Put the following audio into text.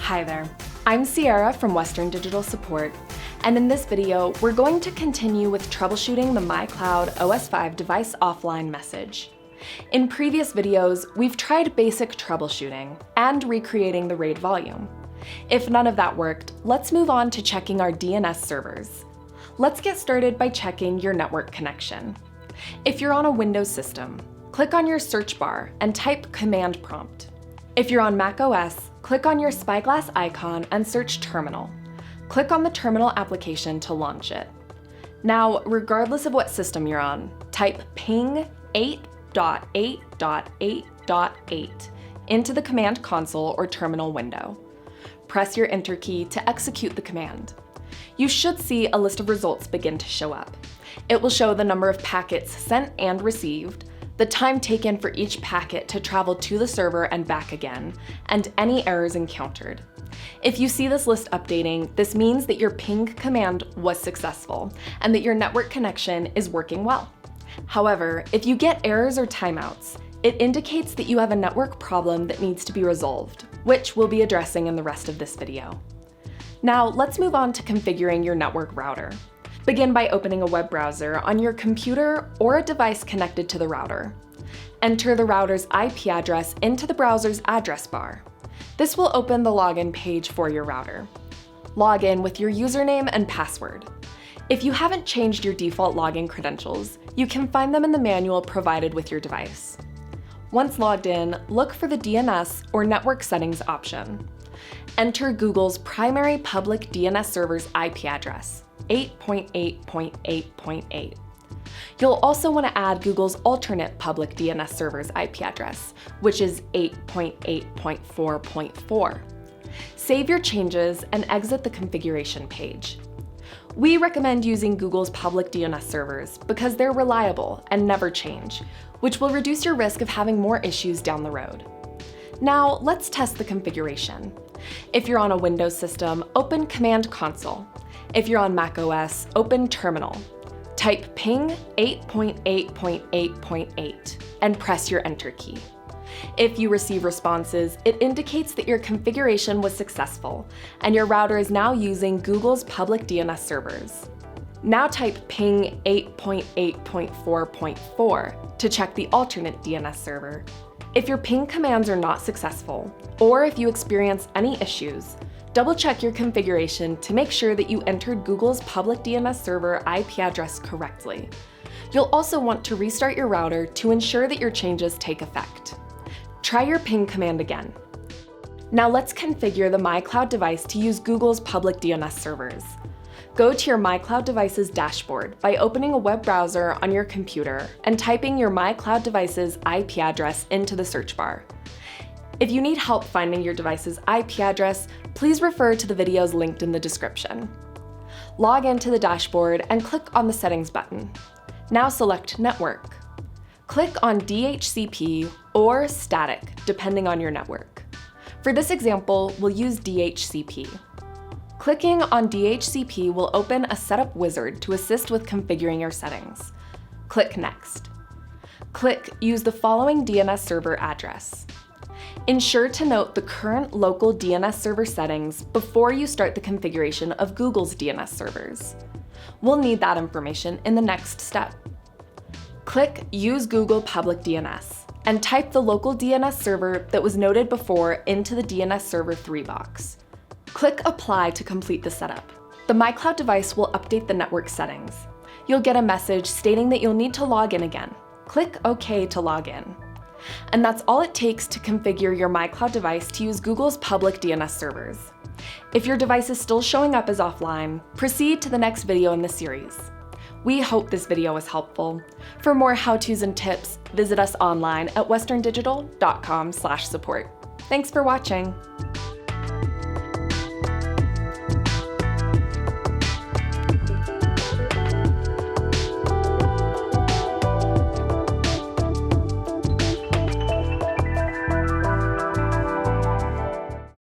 Hi there, I'm Sierra from Western Digital Support, and in this video, we're going to continue with troubleshooting the MyCloud OS 5 device offline message. In previous videos, we've tried basic troubleshooting and recreating the RAID volume. If none of that worked, let's move on to checking our DNS servers. Let's get started by checking your network connection. If you're on a Windows system, click on your search bar and type command prompt. If you're on macOS, click on your spyglass icon and search terminal. Click on the terminal application to launch it. Now, regardless of what system you're on, type ping 8.8.8.8 into the command console or terminal window. Press your enter key to execute the command. You should see a list of results begin to show up. It will show the number of packets sent and received, the time taken for each packet to travel to the server and back again, and any errors encountered. If you see this list updating, this means that your ping command was successful and that your network connection is working well. However, if you get errors or timeouts, it indicates that you have a network problem that needs to be resolved, which we'll be addressing in the rest of this video. Now, let's move on to configuring your network router. Begin by opening a web browser on your computer or a device connected to the router. Enter the router's IP address into the browser's address bar. This will open the login page for your router. Log in with your username and password. If you haven't changed your default login credentials, you can find them in the manual provided with your device. Once logged in, look for the DNS or network settings option. Enter Google's primary public DNS server's IP address, 8.8.8.8. You'll also want to add Google's alternate public DNS server's IP address, which is 8.8.4.4. Save your changes and exit the configuration page. We recommend using Google's public DNS servers because they're reliable and never change, which will reduce your risk of having more issues down the road. Now, let's test the configuration. If you're on a Windows system, open Command Console. If you're on macOS, open Terminal. Type ping 8.8.8.8 and press your Enter key. If you receive responses, it indicates that your configuration was successful and your router is now using Google's public DNS servers. Now type ping 8.8.4.4 to check the alternate DNS server. If your ping commands are not successful, or if you experience any issues, double-check your configuration to make sure that you entered Google's public DNS server IP address correctly. You'll also want to restart your router to ensure that your changes take effect. Try your ping command again. Now let's configure the MyCloud device to use Google's public DNS servers. Go to your MyCloud device's dashboard by opening a web browser on your computer and typing your MyCloud device's IP address into the search bar. If you need help finding your device's IP address, please refer to the videos linked in the description. Log into the dashboard and click on the Settings button. Now select Network. Click on DHCP or Static, depending on your network. For this example, we'll use DHCP. Clicking on DHCP will open a setup wizard to assist with configuring your settings. Click Next. Click Use the following DNS server address. Ensure to note the current local DNS server settings before you start the configuration of Google's DNS servers. We'll need that information in the next step. Click Use Google Public DNS and type the local DNS server that was noted before into the DNS Server 3 box. Click Apply to complete the setup. The MyCloud device will update the network settings. You'll get a message stating that you'll need to log in again. Click OK to log in. And that's all it takes to configure your MyCloud device to use Google's public DNS servers. If your device is still showing up as offline, proceed to the next video in the series. We hope this video was helpful. For more how-tos and tips, visit us online at westerndigital.com/support. Thanks for watching.